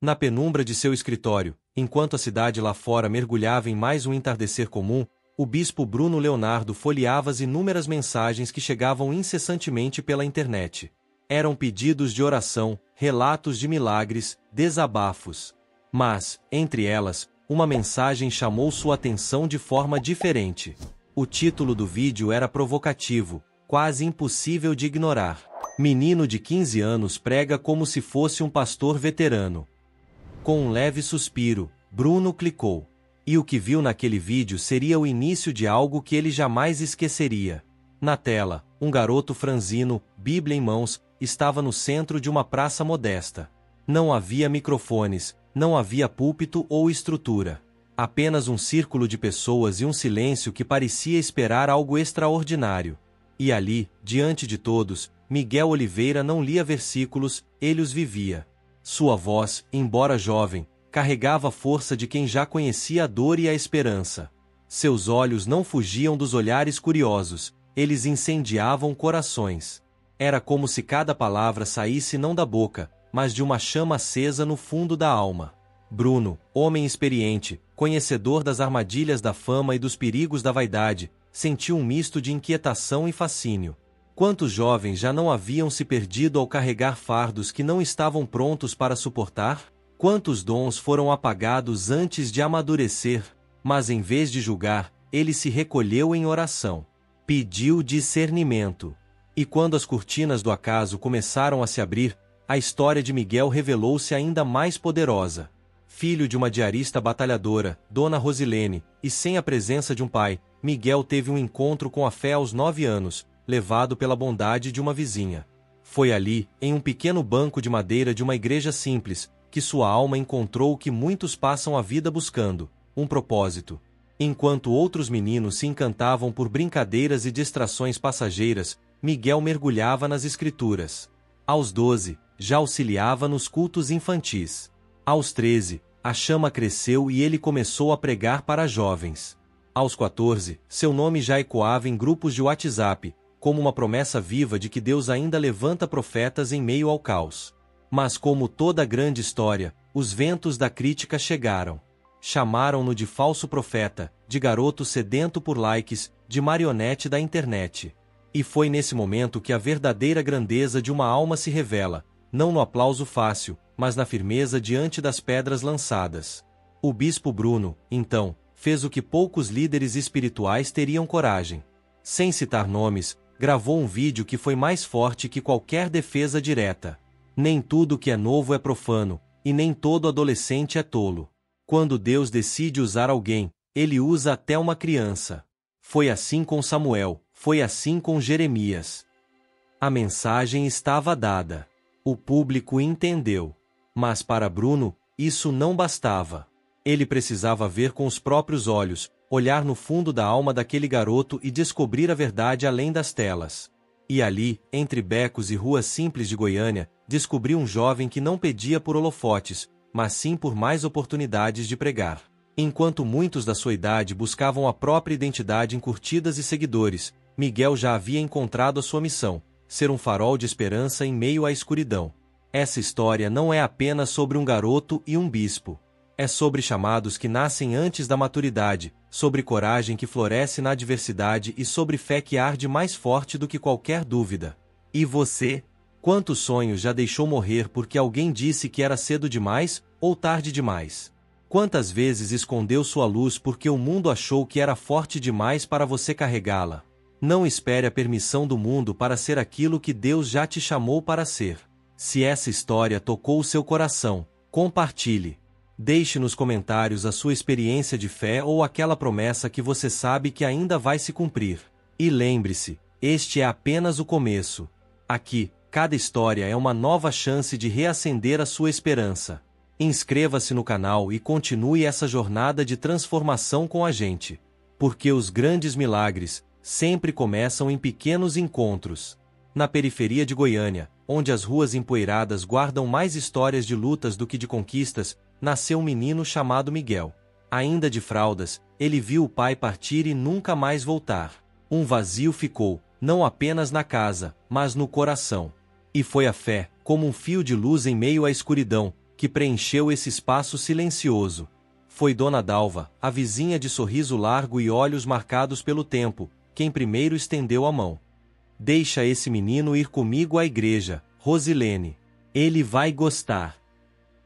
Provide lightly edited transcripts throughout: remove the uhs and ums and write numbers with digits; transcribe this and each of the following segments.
Na penumbra de seu escritório, enquanto a cidade lá fora mergulhava em mais um entardecer comum, o bispo Bruno Leonardo folheava as inúmeras mensagens que chegavam incessantemente pela internet. Eram pedidos de oração, relatos de milagres, desabafos. Mas, entre elas, uma mensagem chamou sua atenção de forma diferente. O título do vídeo era provocativo, quase impossível de ignorar. Menino de 15 anos prega como se fosse um pastor veterano. Com um leve suspiro, Bruno clicou. E o que viu naquele vídeo seria o início de algo que ele jamais esqueceria. Na tela, um garoto franzino, Bíblia em mãos, estava no centro de uma praça modesta. Não havia microfones, não havia púlpito ou estrutura. Apenas um círculo de pessoas e um silêncio que parecia esperar algo extraordinário. E ali, diante de todos, Miguel Oliveira não lia versículos, ele os vivia. Sua voz, embora jovem, carregava a força de quem já conhecia a dor e a esperança. Seus olhos não fugiam dos olhares curiosos, eles incendiavam corações. Era como se cada palavra saísse não da boca, mas de uma chama acesa no fundo da alma. Bruno, homem experiente, conhecedor das armadilhas da fama e dos perigos da vaidade, sentiu um misto de inquietação e fascínio. Quantos jovens já não haviam se perdido ao carregar fardos que não estavam prontos para suportar? Quantos dons foram apagados antes de amadurecer? Mas em vez de julgar, ele se recolheu em oração. Pediu discernimento. E quando as cortinas do acaso começaram a se abrir, a história de Miguel revelou-se ainda mais poderosa. Filho de uma diarista batalhadora, Dona Rosilene, e sem a presença de um pai, Miguel teve um encontro com a fé aos 9 anos, levado pela bondade de uma vizinha. Foi ali, em um pequeno banco de madeira de uma igreja simples, que sua alma encontrou o que muitos passam a vida buscando, um propósito. Enquanto outros meninos se encantavam por brincadeiras e distrações passageiras, Miguel mergulhava nas escrituras. Aos 12, já auxiliava nos cultos infantis. Aos 13, a chama cresceu e ele começou a pregar para jovens. Aos 14, seu nome já ecoava em grupos de WhatsApp, como uma promessa viva de que Deus ainda levanta profetas em meio ao caos. Mas como toda grande história, os ventos da crítica chegaram. Chamaram-no de falso profeta, de garoto sedento por likes, de marionete da internet. E foi nesse momento que a verdadeira grandeza de uma alma se revela, não no aplauso fácil, mas na firmeza diante das pedras lançadas. O bispo Bruno, então, fez o que poucos líderes espirituais teriam coragem. Sem citar nomes, gravou um vídeo que foi mais forte que qualquer defesa direta. Nem tudo que é novo é profano, e nem todo adolescente é tolo. Quando Deus decide usar alguém, ele usa até uma criança. Foi assim com Samuel, foi assim com Jeremias. A mensagem estava dada. O público entendeu. Mas para Bruno, isso não bastava. Ele precisava ver com os próprios olhos, olhar no fundo da alma daquele garoto e descobrir a verdade além das telas. E ali, entre becos e ruas simples de Goiânia, descobriu um jovem que não pedia por holofotes, mas sim por mais oportunidades de pregar. Enquanto muitos da sua idade buscavam a própria identidade em curtidas e seguidores, Miguel já havia encontrado a sua missão, ser um farol de esperança em meio à escuridão. Essa história não é apenas sobre um garoto e um bispo. É sobre chamados que nascem antes da maturidade, sobre coragem que floresce na adversidade e sobre fé que arde mais forte do que qualquer dúvida. E você? Quantos sonhos já deixou morrer porque alguém disse que era cedo demais ou tarde demais? Quantas vezes escondeu sua luz porque o mundo achou que era forte demais para você carregá-la? Não espere a permissão do mundo para ser aquilo que Deus já te chamou para ser. Se essa história tocou o seu coração, compartilhe. Deixe nos comentários a sua experiência de fé ou aquela promessa que você sabe que ainda vai se cumprir. E lembre-se, este é apenas o começo. Aqui, cada história é uma nova chance de reacender a sua esperança. Inscreva-se no canal e continue essa jornada de transformação com a gente. Porque os grandes milagres sempre começam em pequenos encontros. Na periferia de Goiânia, onde as ruas empoeiradas guardam mais histórias de lutas do que de conquistas, nasceu um menino chamado Miguel. Ainda de fraldas, ele viu o pai partir e nunca mais voltar. Um vazio ficou, não apenas na casa, mas no coração. E foi a fé, como um fio de luz em meio à escuridão, que preencheu esse espaço silencioso. Foi Dona Dalva, a vizinha de sorriso largo e olhos marcados pelo tempo, quem primeiro estendeu a mão. Deixa esse menino ir comigo à igreja, Rosilene. Ele vai gostar.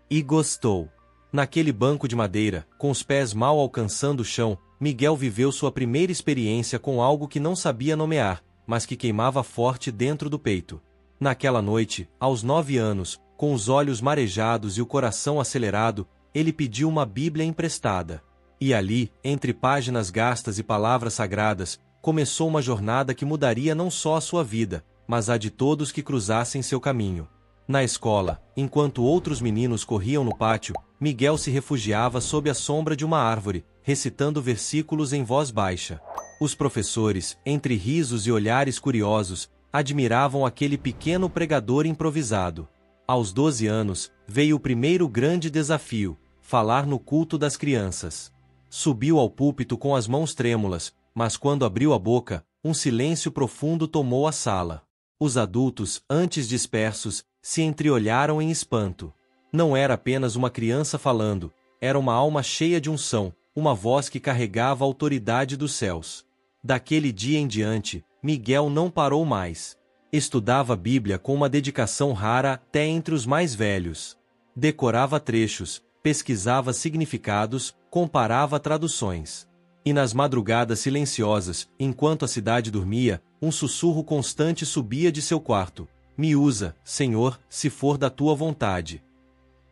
E gostou. Naquele banco de madeira, com os pés mal alcançando o chão, Miguel viveu sua primeira experiência com algo que não sabia nomear, mas que queimava forte dentro do peito. Naquela noite, aos 9 anos, com os olhos marejados e o coração acelerado, ele pediu uma Bíblia emprestada. E ali, entre páginas gastas e palavras sagradas, começou uma jornada que mudaria não só a sua vida, mas a de todos que cruzassem seu caminho. Na escola, enquanto outros meninos corriam no pátio, Miguel se refugiava sob a sombra de uma árvore, recitando versículos em voz baixa. Os professores, entre risos e olhares curiosos, admiravam aquele pequeno pregador improvisado. Aos 12 anos, veio o primeiro grande desafio: falar no culto das crianças. Subiu ao púlpito com as mãos trêmulas, mas quando abriu a boca, um silêncio profundo tomou a sala. Os adultos, antes dispersos, se entreolharam em espanto. Não era apenas uma criança falando, era uma alma cheia de unção, uma voz que carregava a autoridade dos céus. Daquele dia em diante, Miguel não parou mais. Estudava a Bíblia com uma dedicação rara até entre os mais velhos. Decorava trechos, pesquisava significados, comparava traduções. E nas madrugadas silenciosas, enquanto a cidade dormia, um sussurro constante subia de seu quarto: "Me usa, Senhor, se for da tua vontade."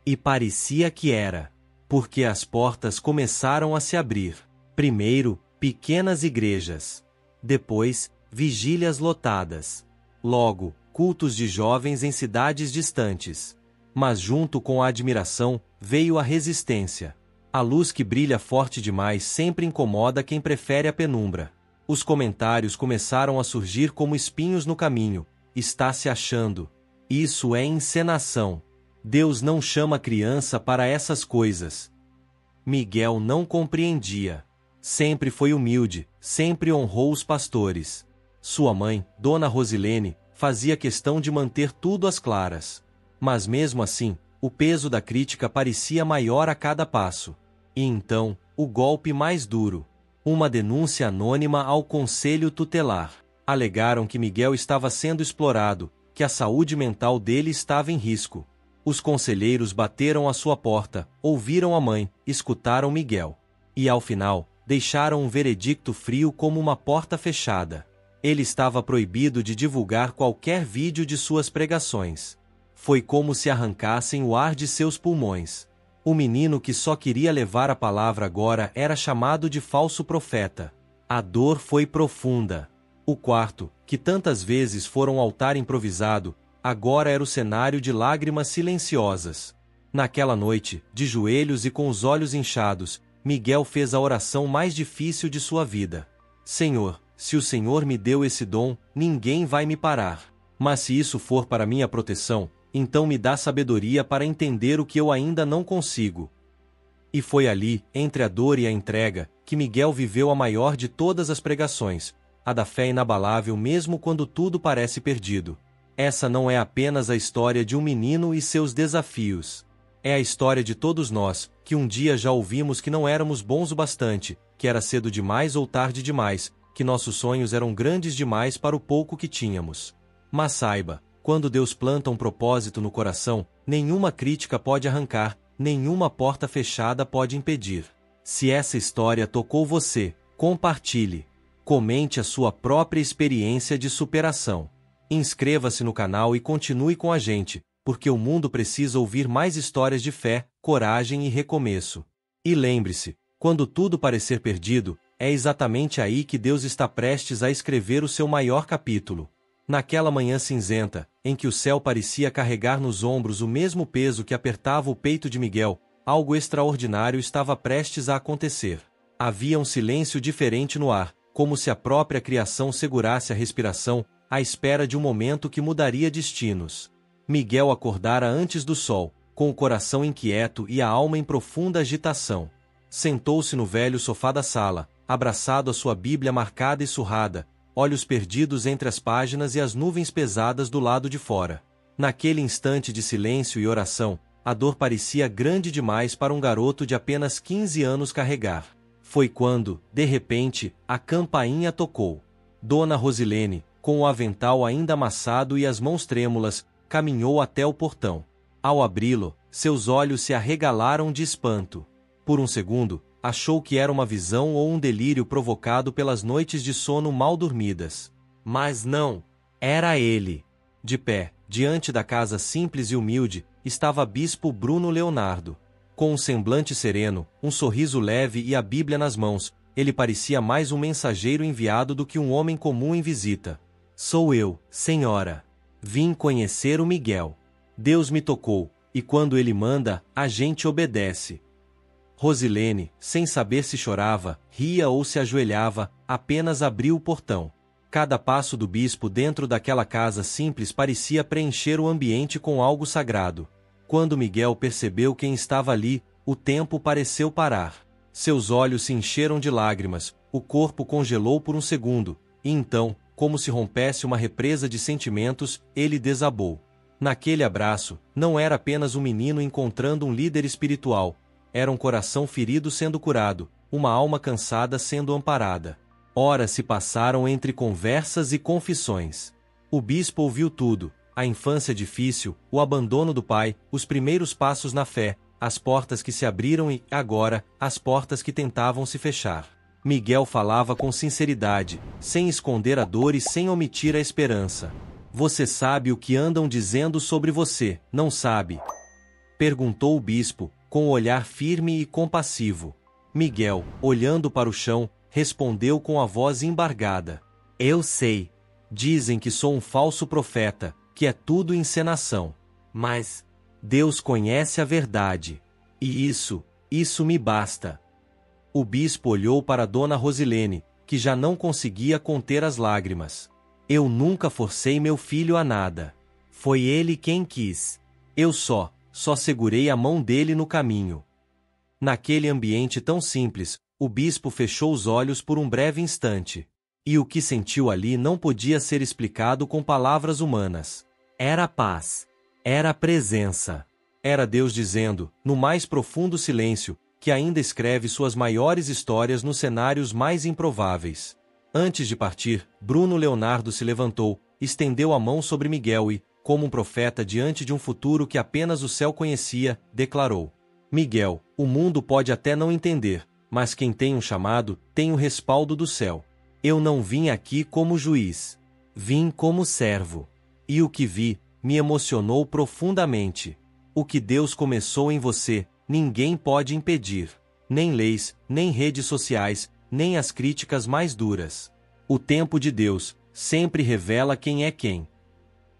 E parecia que era. Porque as portas começaram a se abrir. Primeiro, pequenas igrejas. Depois, vigílias lotadas. Logo, cultos de jovens em cidades distantes. Mas junto com a admiração, veio a resistência. A luz que brilha forte demais sempre incomoda quem prefere a penumbra. Os comentários começaram a surgir como espinhos no caminho. Está se achando. Isso é encenação. Deus não chama criança para essas coisas. Miguel não compreendia. Sempre foi humilde, sempre honrou os pastores. Sua mãe, Dona Rosilene, fazia questão de manter tudo às claras. Mas mesmo assim, o peso da crítica parecia maior a cada passo. E então, o golpe mais duro. Uma denúncia anônima ao Conselho Tutelar. Alegaram que Miguel estava sendo explorado, que a saúde mental dele estava em risco. Os conselheiros bateram à sua porta, ouviram a mãe, escutaram Miguel. E ao final, deixaram um veredicto frio como uma porta fechada. Ele estava proibido de divulgar qualquer vídeo de suas pregações. Foi como se arrancassem o ar de seus pulmões. O menino que só queria levar a palavra agora era chamado de falso profeta. A dor foi profunda. O quarto, que tantas vezes fora um altar improvisado, agora era o cenário de lágrimas silenciosas. Naquela noite, de joelhos e com os olhos inchados, Miguel fez a oração mais difícil de sua vida. Senhor, se o Senhor me deu esse dom, ninguém vai me parar. Mas se isso for para minha proteção, então me dá sabedoria para entender o que eu ainda não consigo. E foi ali, entre a dor e a entrega, que Miguel viveu a maior de todas as pregações, a da fé inabalável mesmo quando tudo parece perdido. Essa não é apenas a história de um menino e seus desafios. É a história de todos nós, que um dia já ouvimos que não éramos bons o bastante, que era cedo demais ou tarde demais, que nossos sonhos eram grandes demais para o pouco que tínhamos. Mas saiba, quando Deus planta um propósito no coração, nenhuma crítica pode arrancar, nenhuma porta fechada pode impedir. Se essa história tocou você, compartilhe. Comente a sua própria experiência de superação. Inscreva-se no canal e continue com a gente, porque o mundo precisa ouvir mais histórias de fé, coragem e recomeço. E lembre-se, quando tudo parecer perdido, é exatamente aí que Deus está prestes a escrever o seu maior capítulo. Naquela manhã cinzenta, em que o céu parecia carregar nos ombros o mesmo peso que apertava o peito de Miguel, algo extraordinário estava prestes a acontecer. Havia um silêncio diferente no ar, como se a própria criação segurasse a respiração, à espera de um momento que mudaria destinos. Miguel acordara antes do sol, com o coração inquieto e a alma em profunda agitação. Sentou-se no velho sofá da sala, abraçado à sua Bíblia marcada e surrada, olhos perdidos entre as páginas e as nuvens pesadas do lado de fora. Naquele instante de silêncio e oração, a dor parecia grande demais para um garoto de apenas 15 anos carregar. Foi quando, de repente, a campainha tocou. Dona Rosilene, com o avental ainda amassado e as mãos trêmulas, caminhou até o portão. Ao abri-lo, seus olhos se arregalaram de espanto. Por um segundo, achou que era uma visão ou um delírio provocado pelas noites de sono mal dormidas. Mas não, era ele. De pé, diante da casa simples e humilde, estava Bispo Bruno Leonardo. Com um semblante sereno, um sorriso leve e a Bíblia nas mãos, ele parecia mais um mensageiro enviado do que um homem comum em visita. Sou eu, senhora. Vim conhecer o Miguel. Deus me tocou, e quando ele manda, a gente obedece. Rosilene, sem saber se chorava, ria ou se ajoelhava, apenas abriu o portão. Cada passo do bispo dentro daquela casa simples parecia preencher o ambiente com algo sagrado. Quando Miguel percebeu quem estava ali, o tempo pareceu parar. Seus olhos se encheram de lágrimas, o corpo congelou por um segundo, e então, como se rompesse uma represa de sentimentos, ele desabou. Naquele abraço, não era apenas um menino encontrando um líder espiritual, era um coração ferido sendo curado, uma alma cansada sendo amparada. Horas se passaram entre conversas e confissões. O bispo ouviu tudo, a infância difícil, o abandono do pai, os primeiros passos na fé, as portas que se abriram e, agora, as portas que tentavam se fechar. Miguel falava com sinceridade, sem esconder a dor e sem omitir a esperança. Você sabe o que andam dizendo sobre você, não sabe? Perguntou o bispo, com o olhar firme e compassivo. Miguel, olhando para o chão, respondeu com a voz embargada. Eu sei. Dizem que sou um falso profeta, que é tudo encenação. Mas Deus conhece a verdade. E isso me basta. O bispo olhou para Dona Rosilene, que já não conseguia conter as lágrimas. Eu nunca forcei meu filho a nada. Foi ele quem quis. Eu só segurei a mão dele no caminho. Naquele ambiente tão simples, o bispo fechou os olhos por um breve instante. E o que sentiu ali não podia ser explicado com palavras humanas. Era paz. Era presença. Era Deus dizendo, no mais profundo silêncio, que ainda escreve suas maiores histórias nos cenários mais improváveis. Antes de partir, Bruno Leonardo se levantou, estendeu a mão sobre Miguel e, como um profeta diante de um futuro que apenas o céu conhecia, declarou: Miguel, o mundo pode até não entender, mas quem tem um chamado, tem o respaldo do céu. Eu não vim aqui como juiz. Vim como servo. E o que vi, me emocionou profundamente. O que Deus começou em você, ninguém pode impedir. Nem leis, nem redes sociais, nem as críticas mais duras. O tempo de Deus sempre revela quem é quem.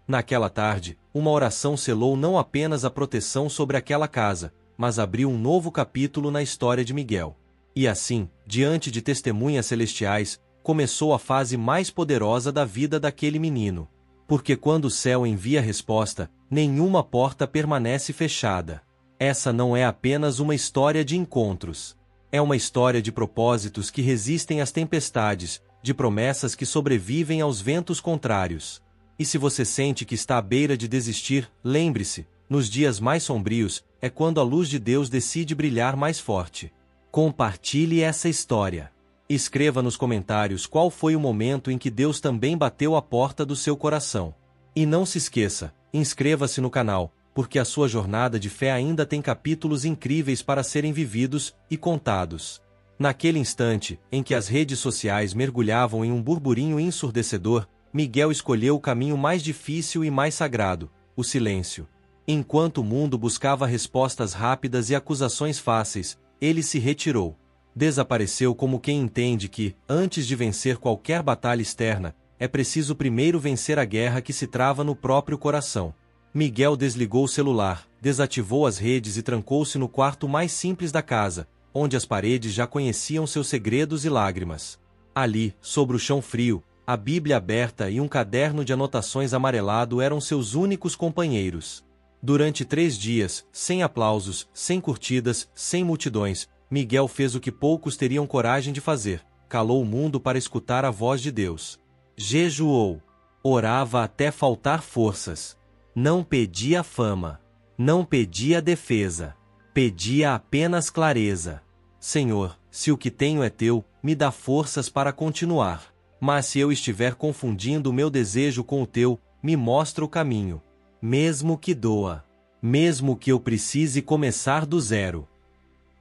Naquela tarde, uma oração selou não apenas a proteção sobre aquela casa, mas abriu um novo capítulo na história de Miguel. E assim, diante de testemunhas celestiais, começou a fase mais poderosa da vida daquele menino. Porque quando o céu envia a resposta, nenhuma porta permanece fechada. Essa não é apenas uma história de encontros. É uma história de propósitos que resistem às tempestades, de promessas que sobrevivem aos ventos contrários. E se você sente que está à beira de desistir, lembre-se, nos dias mais sombrios, é quando a luz de Deus decide brilhar mais forte. Compartilhe essa história. Escreva nos comentários qual foi o momento em que Deus também bateu a porta do seu coração. E não se esqueça, inscreva-se no canal, porque a sua jornada de fé ainda tem capítulos incríveis para serem vividos e contados. Naquele instante, em que as redes sociais mergulhavam em um burburinho ensurdecedor, Miguel escolheu o caminho mais difícil e mais sagrado, o silêncio. Enquanto o mundo buscava respostas rápidas e acusações fáceis, ele se retirou. Desapareceu como quem entende que, antes de vencer qualquer batalha externa, é preciso primeiro vencer a guerra que se trava no próprio coração. Miguel desligou o celular, desativou as redes e trancou-se no quarto mais simples da casa, onde as paredes já conheciam seus segredos e lágrimas. Ali, sobre o chão frio, a Bíblia aberta e um caderno de anotações amarelado eram seus únicos companheiros. Durante 3 dias, sem aplausos, sem curtidas, sem multidões, Miguel fez o que poucos teriam coragem de fazer, calou o mundo para escutar a voz de Deus. Jejuou. Orava até faltar forças. Não pedia fama. Não pedia defesa. Pedia apenas clareza. Senhor, se o que tenho é teu, me dá forças para continuar. Mas se eu estiver confundindo o meu desejo com o teu, me mostra o caminho. Mesmo que doa. Mesmo que eu precise começar do zero.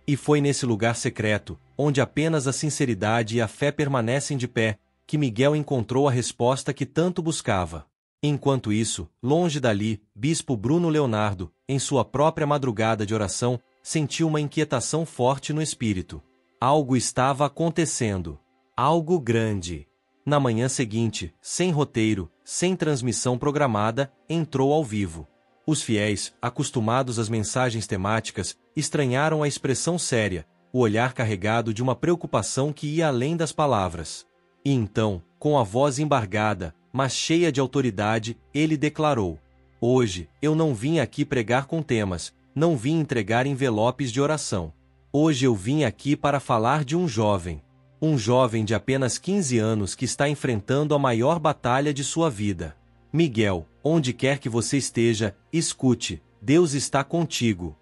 E foi nesse lugar secreto, onde apenas a sinceridade e a fé permanecem de pé, que Miguel encontrou a resposta que tanto buscava. Enquanto isso, longe dali, Bispo Bruno Leonardo, em sua própria madrugada de oração, sentiu uma inquietação forte no espírito. Algo estava acontecendo. Algo grande. Na manhã seguinte, sem roteiro, sem transmissão programada, entrou ao vivo. Os fiéis, acostumados às mensagens temáticas, estranharam a expressão séria, o olhar carregado de uma preocupação que ia além das palavras. E então, com a voz embargada, mas cheia de autoridade, ele declarou: Hoje, eu não vim aqui pregar com temas, não vim entregar envelopes de oração. Hoje eu vim aqui para falar de um jovem de apenas 15 anos que está enfrentando a maior batalha de sua vida. Miguel, onde quer que você esteja, escute, Deus está contigo.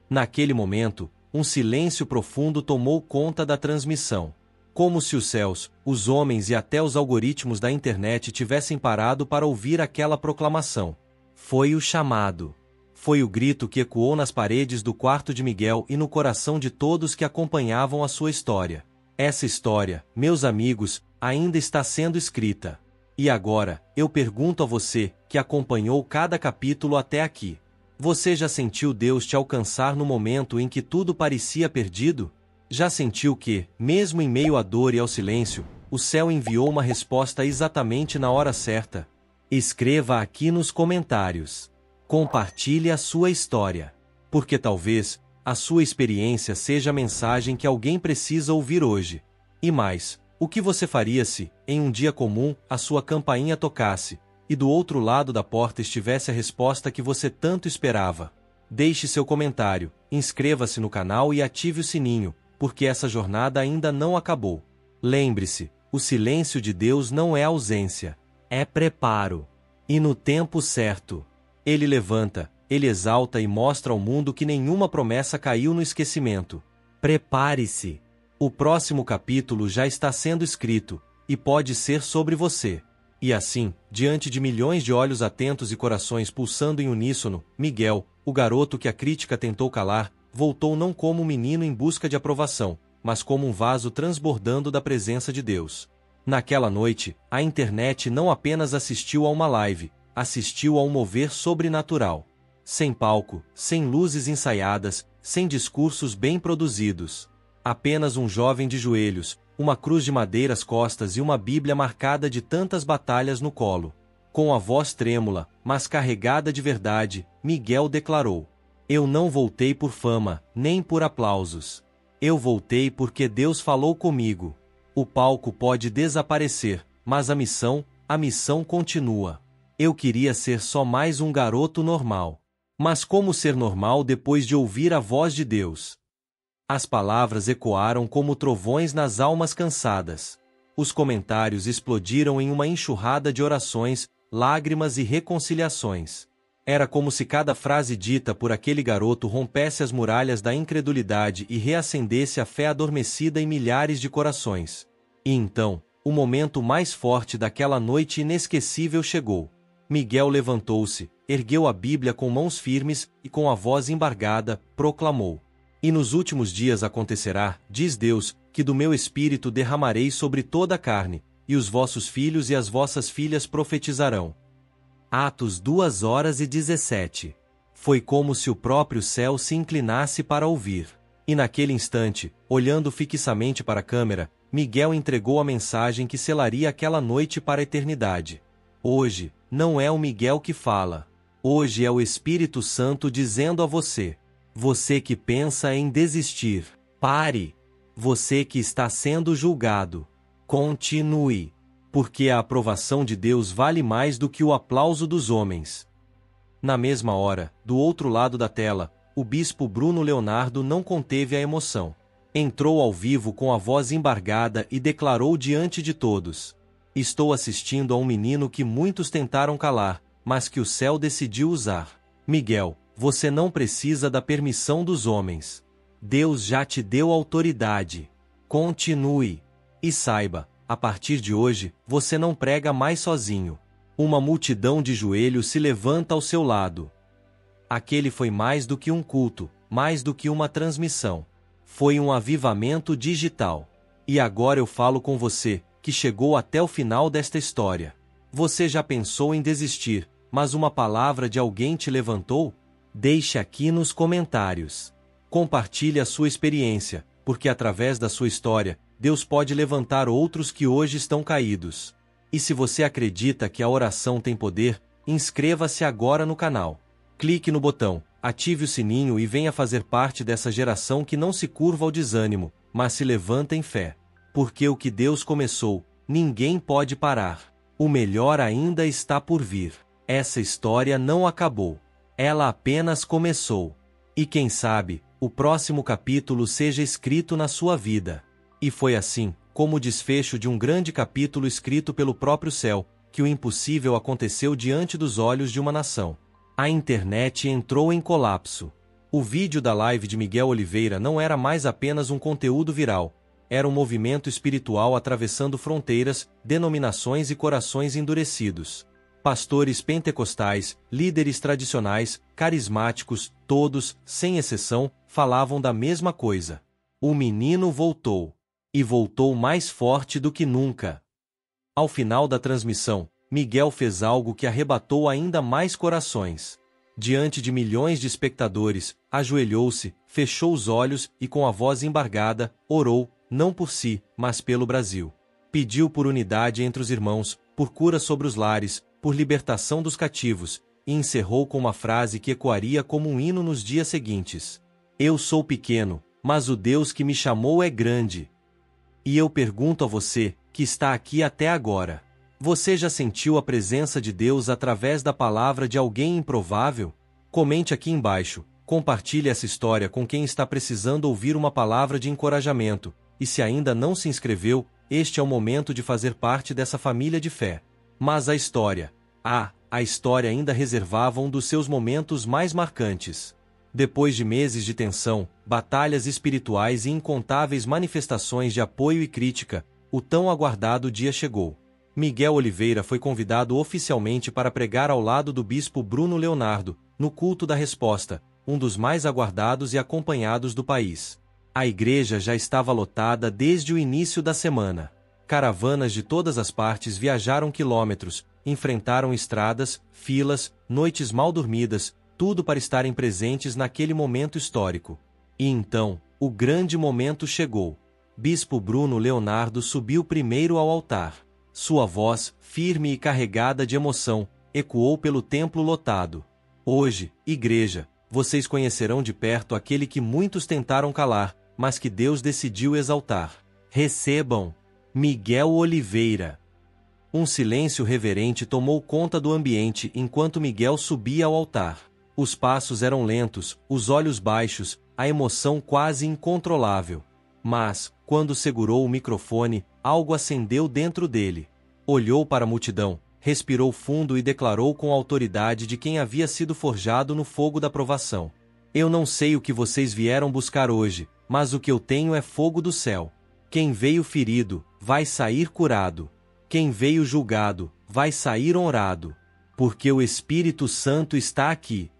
Naquele momento, um silêncio profundo tomou conta da transmissão. Como se os céus, os homens e até os algoritmos da internet tivessem parado para ouvir aquela proclamação. Foi o chamado. Foi o grito que ecoou nas paredes do quarto de Miguel e no coração de todos que acompanhavam a sua história. Essa história, meus amigos, ainda está sendo escrita. E agora, eu pergunto a você, que acompanhou cada capítulo até aqui. Você já sentiu Deus te alcançar no momento em que tudo parecia perdido? Já sentiu que, mesmo em meio à dor e ao silêncio, o céu enviou uma resposta exatamente na hora certa? Escreva aqui nos comentários. Compartilhe a sua história. Porque talvez a sua experiência seja a mensagem que alguém precisa ouvir hoje. E mais, o que você faria se, em um dia comum, a sua campainha tocasse, e do outro lado da porta estivesse a resposta que você tanto esperava? Deixe seu comentário, inscreva-se no canal e ative o sininho, porque essa jornada ainda não acabou. Lembre-se, o silêncio de Deus não é ausência, é preparo. E no tempo certo, Ele levanta, Ele exalta e mostra ao mundo que nenhuma promessa caiu no esquecimento. Prepare-se. O próximo capítulo já está sendo escrito, e pode ser sobre você. E assim, diante de milhões de olhos atentos e corações pulsando em uníssono, Miguel, o garoto que a crítica tentou calar, voltou não como um menino em busca de aprovação, mas como um vaso transbordando da presença de Deus. Naquela noite, a internet não apenas assistiu a uma live, assistiu a um mover sobrenatural. Sem palco, sem luzes ensaiadas, sem discursos bem produzidos. Apenas um jovem de joelhos, uma cruz de madeira às costas e uma Bíblia marcada de tantas batalhas no colo. Com a voz trêmula, mas carregada de verdade, Miguel declarou: Eu não voltei por fama, nem por aplausos. Eu voltei porque Deus falou comigo. O palco pode desaparecer, mas a missão continua. Eu queria ser só mais um garoto normal. Mas como ser normal depois de ouvir a voz de Deus? As palavras ecoaram como trovões nas almas cansadas. Os comentários explodiram em uma enxurrada de orações, lágrimas e reconciliações. Era como se cada frase dita por aquele garoto rompesse as muralhas da incredulidade e reacendesse a fé adormecida em milhares de corações. E então, o momento mais forte daquela noite inesquecível chegou. Miguel levantou-se, ergueu a Bíblia com mãos firmes e com a voz embargada, proclamou: E nos últimos dias acontecerá, diz Deus, que do meu espírito derramarei sobre toda a carne, e os vossos filhos e as vossas filhas profetizarão. Atos 2:17. Foi como se o próprio céu se inclinasse para ouvir. E naquele instante, olhando fixamente para a câmera, Miguel entregou a mensagem que selaria aquela noite para a eternidade. Hoje, não é o Miguel que fala. Hoje é o Espírito Santo dizendo a você. Você que pensa em desistir, pare. Você que está sendo julgado, continue. Porque a aprovação de Deus vale mais do que o aplauso dos homens. Na mesma hora, do outro lado da tela, o bispo Bruno Leonardo não conteve a emoção. Entrou ao vivo com a voz embargada e declarou diante de todos: Estou assistindo a um menino que muitos tentaram calar, mas que o céu decidiu usar. Miguel, Você não precisa da permissão dos homens. Deus já te deu autoridade. Continue. E saiba, a partir de hoje, você não prega mais sozinho. Uma multidão de joelhos se levanta ao seu lado. Aquele foi mais do que um culto, mais do que uma transmissão. Foi um avivamento digital. E agora eu falo com você, que chegou até o final desta história. Você já pensou em desistir, mas uma palavra de alguém te levantou? Deixe aqui nos comentários. Compartilhe a sua experiência, porque através da sua história, Deus pode levantar outros que hoje estão caídos. E se você acredita que a oração tem poder, inscreva-se agora no canal. Clique no botão, ative o sininho e venha fazer parte dessa geração que não se curva ao desânimo, mas se levanta em fé. Porque o que Deus começou, ninguém pode parar. O melhor ainda está por vir. Essa história não acabou. Ela apenas começou. E quem sabe, o próximo capítulo seja escrito na sua vida. E foi assim, como o desfecho de um grande capítulo escrito pelo próprio céu, que o impossível aconteceu diante dos olhos de uma nação. A internet entrou em colapso. O vídeo da live de Miguel Oliveira não era mais apenas um conteúdo viral. Era um movimento espiritual atravessando fronteiras, denominações e corações endurecidos. Pastores pentecostais, líderes tradicionais, carismáticos, todos, sem exceção, falavam da mesma coisa. O menino voltou. E voltou mais forte do que nunca. Ao final da transmissão, Miguel fez algo que arrebatou ainda mais corações. Diante de milhões de espectadores, ajoelhou-se, fechou os olhos e com a voz embargada, orou, não por si, mas pelo Brasil. Pediu por unidade entre os irmãos, por cura sobre os lares, por libertação dos cativos, e encerrou com uma frase que ecoaria como um hino nos dias seguintes. Eu sou pequeno, mas o Deus que me chamou é grande. E eu pergunto a você, que está aqui até agora. Você já sentiu a presença de Deus através da palavra de alguém improvável? Comente aqui embaixo, compartilhe essa história com quem está precisando ouvir uma palavra de encorajamento, e se ainda não se inscreveu, este é o momento de fazer parte dessa família de fé. Mas a história ainda reservava um dos seus momentos mais marcantes. Depois de meses de tensão, batalhas espirituais e incontáveis manifestações de apoio e crítica, o tão aguardado dia chegou. Miguel Oliveira foi convidado oficialmente para pregar ao lado do bispo Bruno Leonardo, no culto da resposta, um dos mais aguardados e acompanhados do país. A igreja já estava lotada desde o início da semana. Caravanas de todas as partes viajaram quilômetros, enfrentaram estradas, filas, noites mal dormidas, tudo para estarem presentes naquele momento histórico. E então, o grande momento chegou. Bispo Bruno Leonardo subiu primeiro ao altar. Sua voz, firme e carregada de emoção, ecoou pelo templo lotado. Hoje, igreja, vocês conhecerão de perto aquele que muitos tentaram calar, mas que Deus decidiu exaltar. Recebam Miguel Oliveira. Um silêncio reverente tomou conta do ambiente enquanto Miguel subia ao altar. Os passos eram lentos, os olhos baixos, a emoção quase incontrolável. Mas, quando segurou o microfone, algo acendeu dentro dele. Olhou para a multidão, respirou fundo e declarou com a autoridade de quem havia sido forjado no fogo da provação. Eu não sei o que vocês vieram buscar hoje, mas o que eu tenho é fogo do céu. Quem veio ferido, vai sair curado. Quem veio julgado, vai sair honrado. Porque o Espírito Santo está aqui.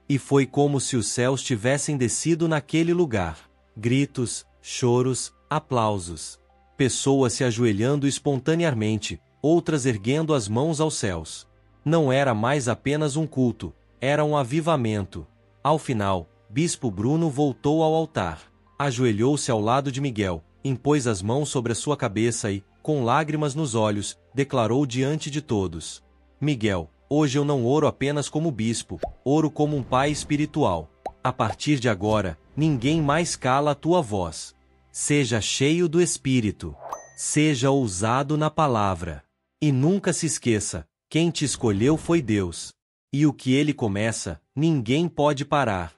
E foi como se os céus tivessem descido naquele lugar. Gritos, choros, aplausos. Pessoas se ajoelhando espontaneamente, outras erguendo as mãos aos céus. Não era mais apenas um culto, era um avivamento. Ao final, Bispo Bruno voltou ao altar. Ajoelhou-se ao lado de Miguel, impôs as mãos sobre a sua cabeça e, com lágrimas nos olhos, declarou diante de todos: Miguel, hoje eu não oro apenas como bispo, oro como um pai espiritual. A partir de agora, ninguém mais cala a tua voz. Seja cheio do Espírito. Seja ousado na palavra. E nunca se esqueça, quem te escolheu foi Deus. E o que ele começa, ninguém pode parar.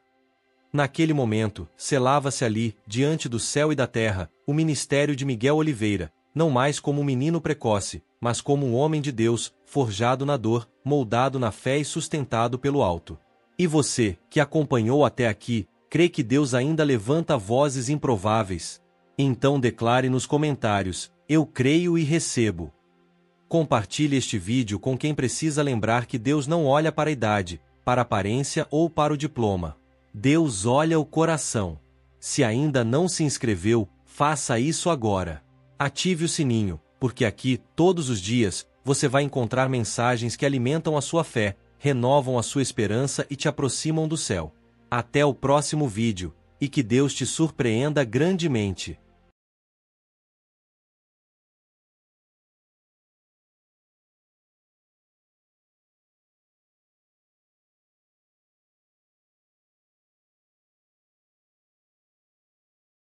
Naquele momento, selava-se ali, diante do céu e da terra, o ministério de Miguel Oliveira, não mais como um menino precoce, mas como um homem de Deus, forjado na dor, moldado na fé e sustentado pelo alto. E você, que acompanhou até aqui, crê que Deus ainda levanta vozes improváveis? Então declare nos comentários: eu creio e recebo. Compartilhe este vídeo com quem precisa lembrar que Deus não olha para a idade, para a aparência ou para o diploma. Deus olha o coração. Se ainda não se inscreveu, faça isso agora. Ative o sininho, porque aqui, todos os dias, você vai encontrar mensagens que alimentam a sua fé, renovam a sua esperança e te aproximam do céu. Até o próximo vídeo, e que Deus te surpreenda grandemente.